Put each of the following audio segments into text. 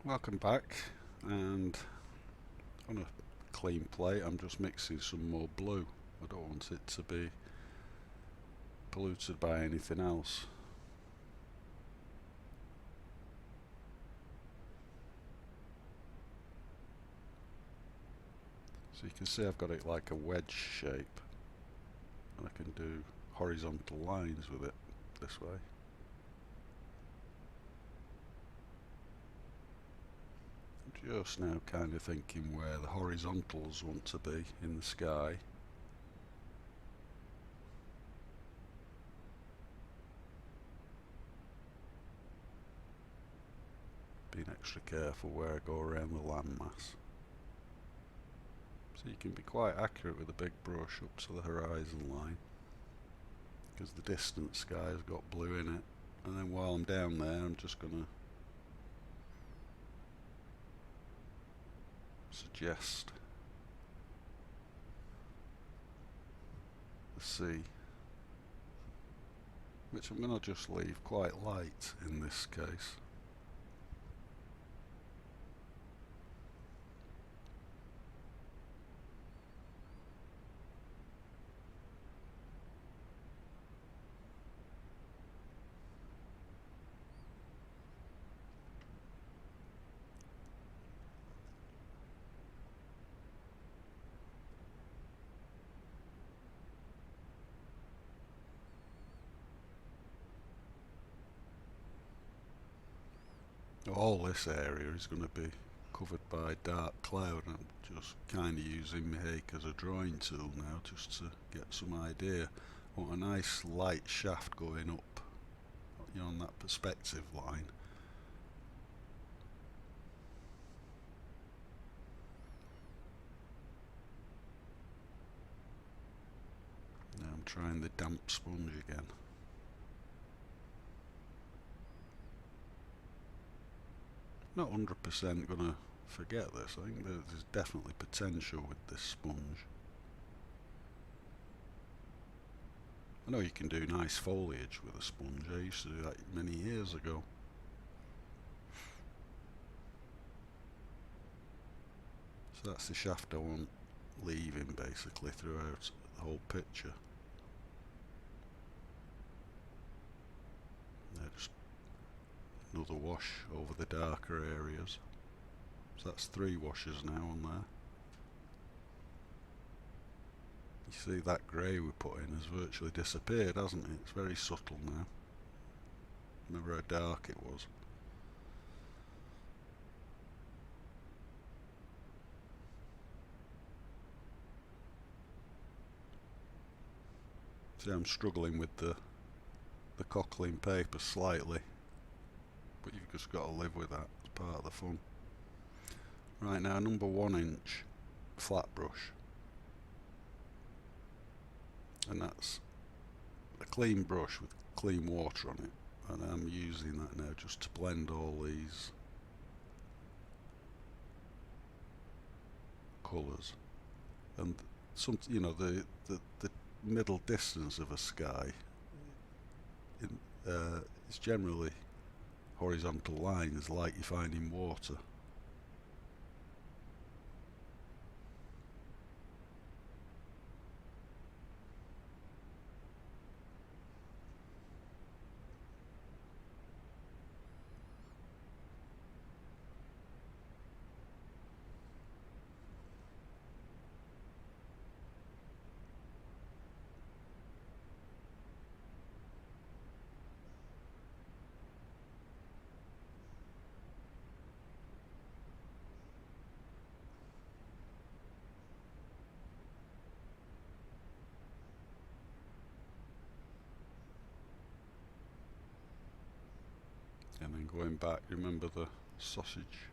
Welcome back, and on a clean plate I'm just mixing some more blue. I don't want it to be polluted by anything else. So you can see I've got it like a wedge shape, and I can do horizontal lines with it this way. I'm just now kind of thinking where the horizontals want to be in the sky. Being extra careful where I go around the landmass. So you can be quite accurate with a big brush up to the horizon line, because the distant sky has got blue in it. And then while I'm down there, I'm just going to suggest the sea, which I'm going to just leave quite light in this case. All this area is going to be covered by dark cloud. I'm just kind of using my Hake as a drawing tool now, just to get some idea. I want a nice light shaft going up, on that perspective line. Now I'm trying the damp sponge again. Not 100% going to forget this. I think there's definitely potential with this sponge. I know you can do nice foliage with a sponge. I used to do that many years ago. So that's the shaft I want leaving basically throughout the whole picture. Just another wash over the darker areas. So that's 3 washes now on there. You see that grey we put in has virtually disappeared, hasn't it? It's very subtle now. Remember how dark it was. See, I'm struggling with the Cockling paper slightly, but you've just got to live with that. It's part of the fun. Right, now number 1" flat brush, and that's a clean brush with clean water on it, and I'm using that now just to blend all these colours. And some, the middle distance of a sky is generally horizontal lines like you find in water. And then going back, remember the sausage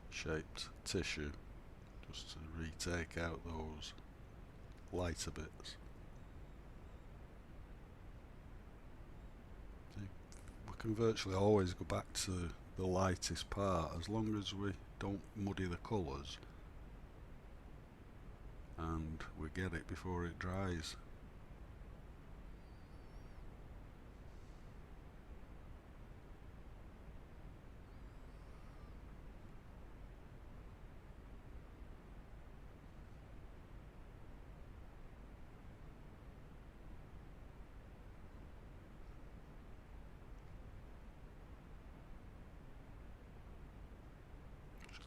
shaped tissue, just to retake out those lighter bits. We can virtually always go back to the lightest part as long as we don't muddy the colours and we get it before it dries.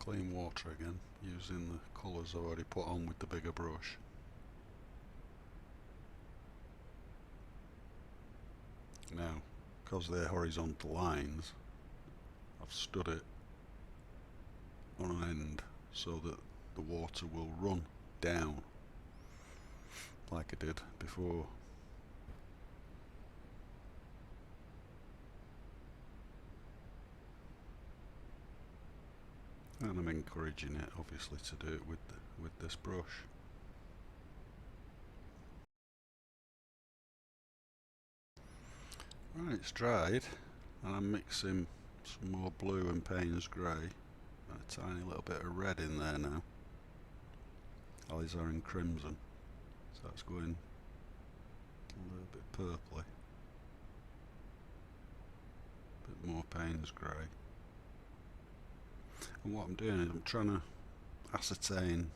clean water again, using the colours I've already put on with the bigger brush. Now, because they're horizontal lines, I've stood it on an end so that the water will run down like I did before. And I'm encouraging it obviously to do it with this brush. Right, it's dried, and I'm mixing some more blue and Payne's grey, and a tiny little bit of red in there now. Alizarin crimson, so that's going a little bit purpley. A bit more Payne's grey. And what I'm doing is I'm trying to ascertain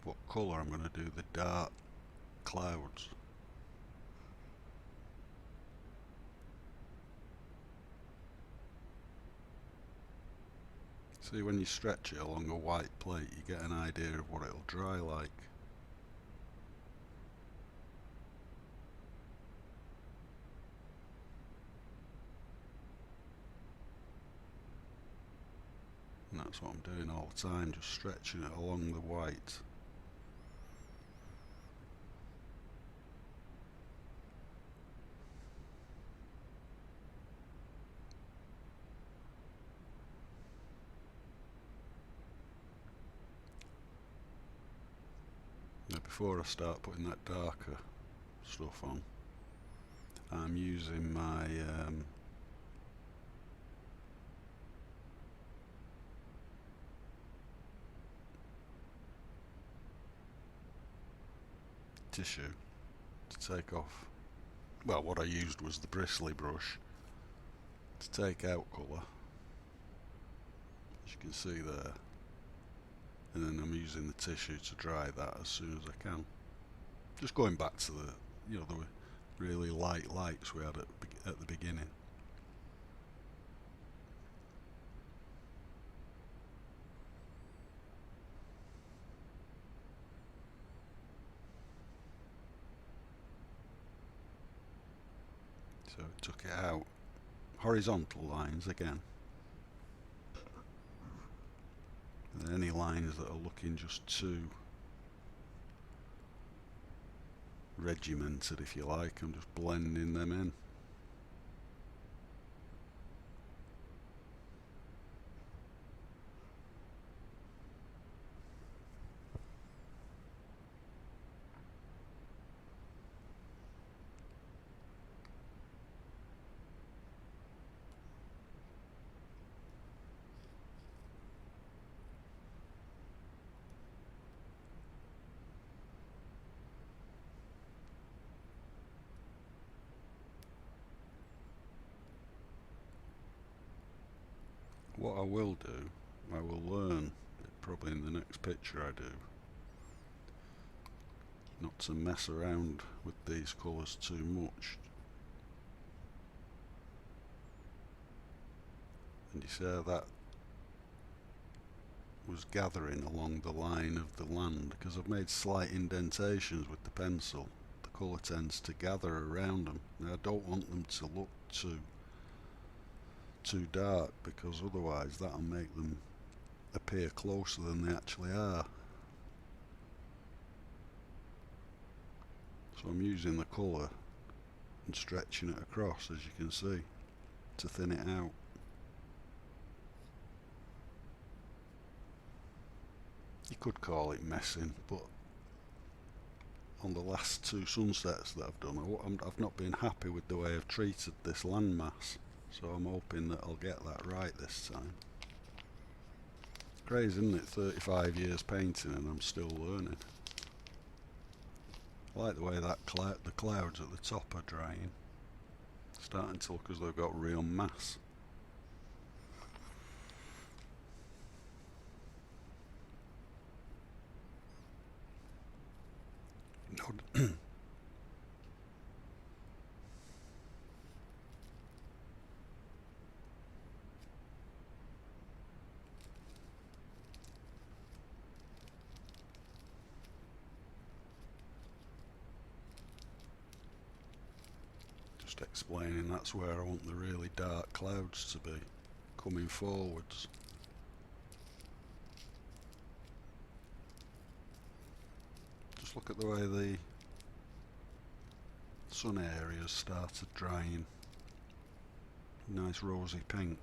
what colour I'm going to do the dark clouds. See, when you stretch it along a white plate, you get an idea of what it'll dry like. And that's what I'm doing all the time, just stretching it along the white. Now before I start putting that darker stuff on, I'm using my tissue to take off, well, what I used was the bristly brush to take out colour, as you can see there, and then I'm using the tissue to dry that as soon as I can. Just going back to the, you know, the really light lights we had at the beginning. So took it out, horizontal lines again, and any lines that are looking just too regimented, if you like, I'm just blending them in. What I will do, I will learn, probably in the next picture I do, not to mess around with these colours too much. And you see how that was gathering along the line of the land, because I've made slight indentations with the pencil. The colour tends to gather around them. Now I don't want them to look too dark, because otherwise that'll make them appear closer than they actually are. So I'm using the colour and stretching it across, as you can see, to thin it out. You could call it messing, but on the last two sunsets that I've done, I've not been happy with the way I've treated this landmass, so I'm hoping that I'll get that right this time. Crazy, isn't it? 35 years painting and I'm still learning. I like the way that the clouds at the top are drying, starting to look as though they've got real mass. No, Just explaining that's where I want the really dark clouds to be, coming forwards. Just look at the way the sun areas started drying. Nice rosy pink.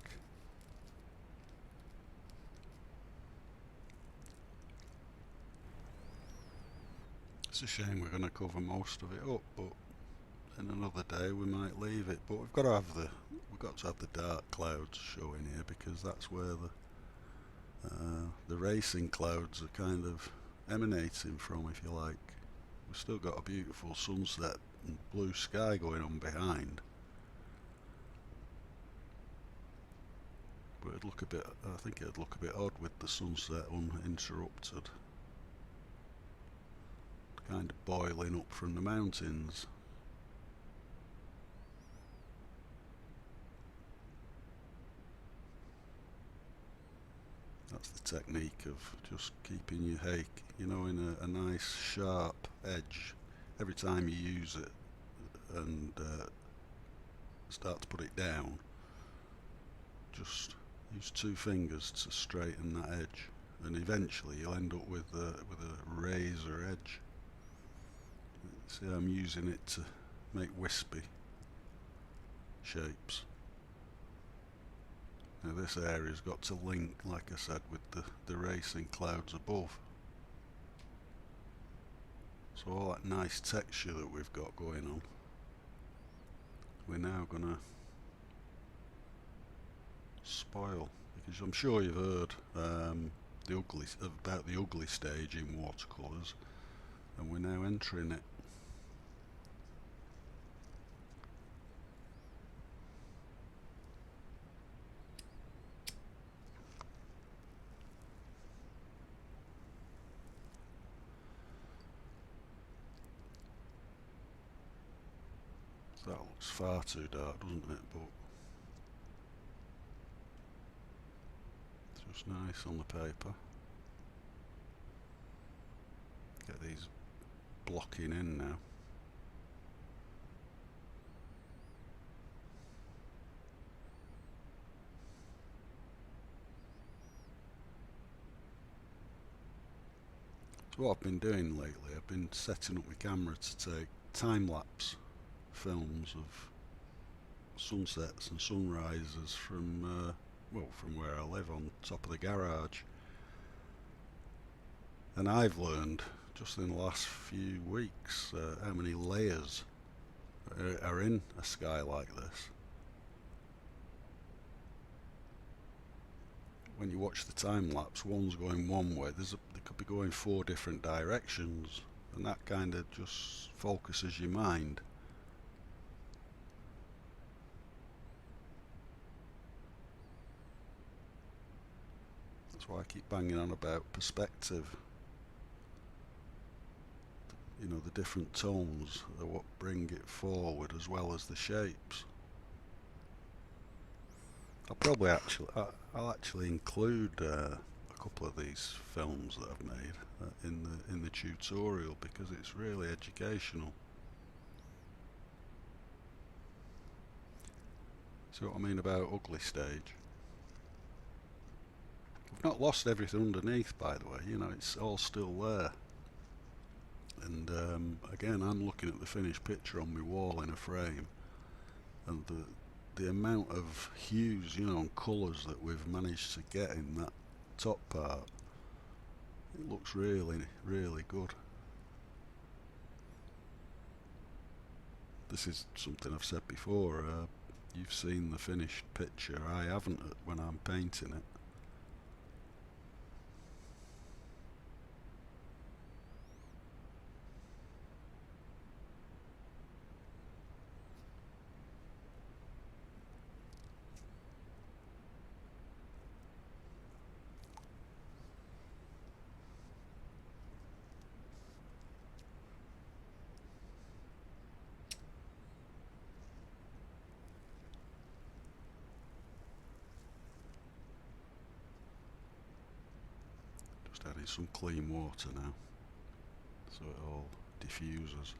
It's a shame we're going to cover most of it up, but in another day we might leave it. But we've got to have the dark clouds showing here, because that's where the racing clouds are kind of emanating from, if you like. We've still got a beautiful sunset and blue sky going on behind, but I think it'd look a bit odd with the sunset uninterrupted, kind of boiling up from the mountains. That's the technique of just keeping your hake, in a nice sharp edge every time you use it, and start to put it down. Just use two fingers to straighten that edge, and eventually you'll end up with a razor edge. See, I'm using it to make wispy shapes. Now this area's got to link, like I said, with the racing clouds above. So all that nice texture that we've got going on, we're now going to spoil, because I'm sure you've heard about the ugly stage in watercolours, and we're now entering it. That looks far too dark, doesn't it? But it's just nice on the paper. Get these blocking in now. So what I've been doing lately, I've been setting up my camera to take time-lapse films of sunsets and sunrises from where I live, on top of the garage. And I've learned just in the last few weeks how many layers are in a sky like this. When you watch the time lapse, one's going one way, they could be going 4 different directions, and that kind of just focuses your mind. That's why I keep banging on about perspective. The different tones are what bring it forward, as well as the shapes. I'll actually include a couple of these films that I've made in the tutorial, because it's really educational. See what I mean about ugly stage? We've not lost everything underneath, by the way. It's all still there. And again, I'm looking at the finished picture on my wall in a frame, and the amount of hues, and colours that we've managed to get in that top part, it looks really, really good. This is something I've said before. You've seen the finished picture. I haven't when I'm painting it. Just adding some clean water now, so it all diffuses.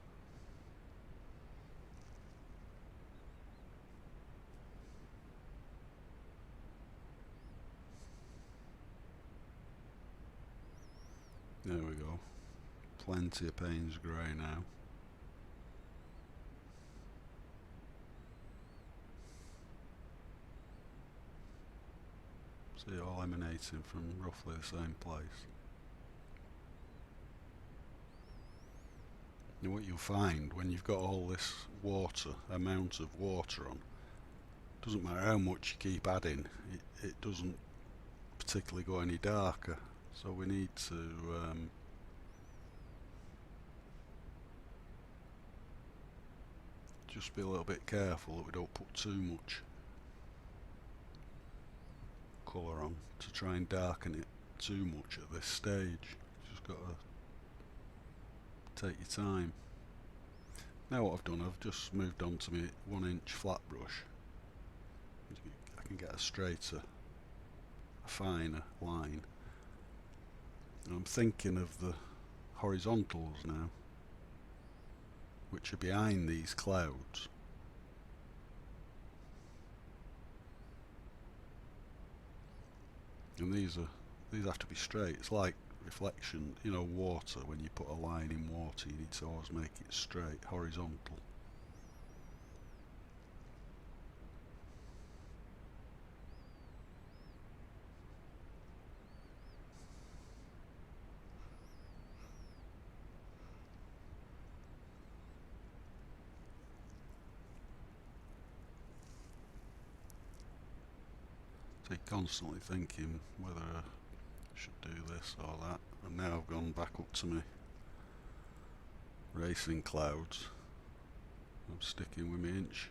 There we go. Plenty of Payne's grey now. See, all emanating from roughly the same place. And what you'll find when you've got all this amount of water on, doesn't matter how much you keep adding, it doesn't particularly go any darker. So we need to just be a little bit careful that we don't put too much colour on to try and darken it too much at this stage. Just got to take your time. Now what I've done, I've just moved on to my 1-inch flat brush. I can get a straighter, a finer line. And I'm thinking of the horizontals now, which are behind these clouds. And these have to be straight. It's like reflection, you know, water. When you put a line in water, you need to always make it straight, horizontal. So you're constantly thinking whether I should do this or that. And now I've gone back up to my racing clouds. I'm sticking with my inch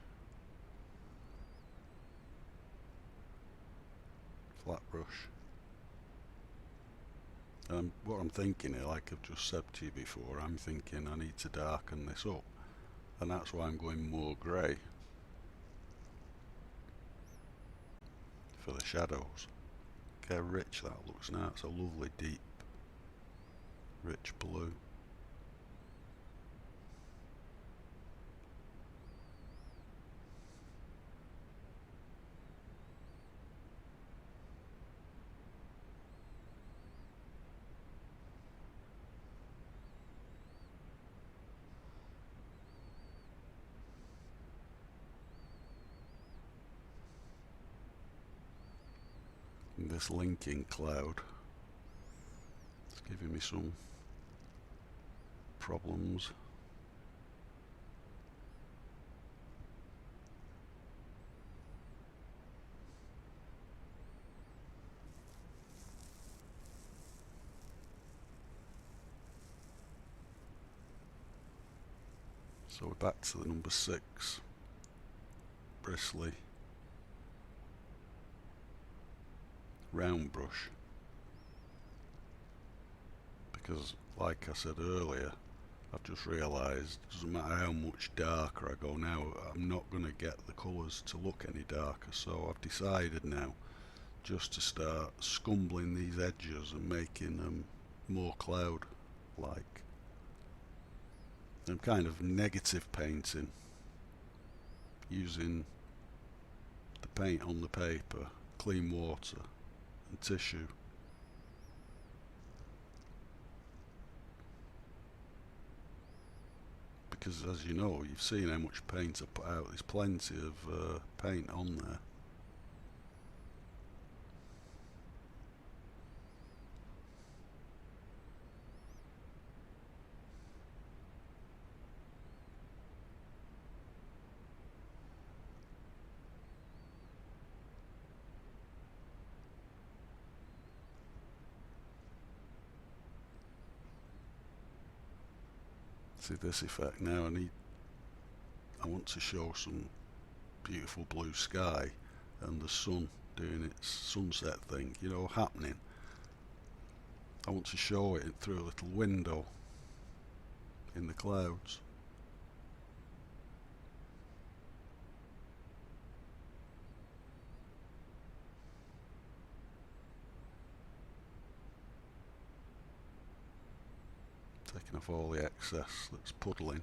flat brush. And what I'm thinking here, like I've just said to you before, I'm thinking I need to darken this up, and that's why I'm going more grey for the shadows. Look how rich that looks now. It's a lovely deep rich blue. And this linking cloud is giving me some problems. So we're back to the number 6 bristly round brush, because like I said earlier, I've just realised it doesn't matter how much darker I go now, I'm not going to get the colours to look any darker. So I've decided now just to start scumbling these edges and making them more cloud-like. I'm kind of negative painting, using the paint on the paper, clean water and tissue. Because as you know, you've seen how much paint I put out, there's plenty of paint on there. See this effect now. I want to show some beautiful blue sky and the sun doing its sunset thing, you know, happening. I want to show it through a little window in the clouds. Taking off all the excess that's puddling.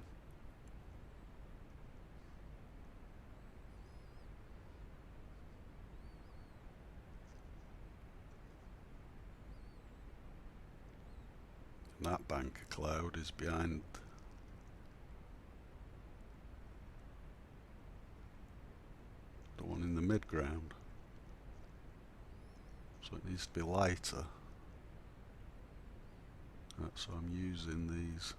that bank of cloud is behind the one in the midground. So it needs to be lighter. So I'm using these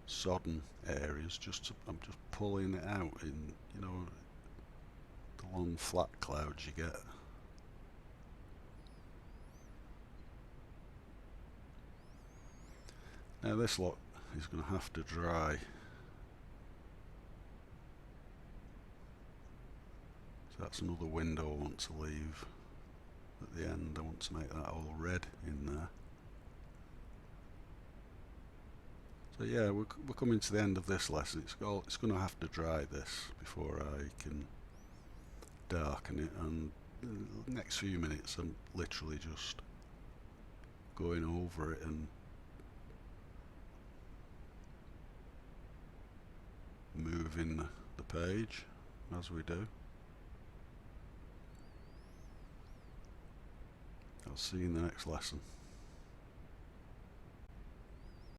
sodden areas I'm just pulling it out in, you know, the long flat clouds you get. Now this lot is going to have to dry. So that's another window I want to leave at the end. I want to make that all red in there. So yeah, we're coming to the end of this lesson. It's going to have to dry this before I can darken it, and the next few minutes I'm literally just going over it and moving the page as we do. I'll see you in the next lesson.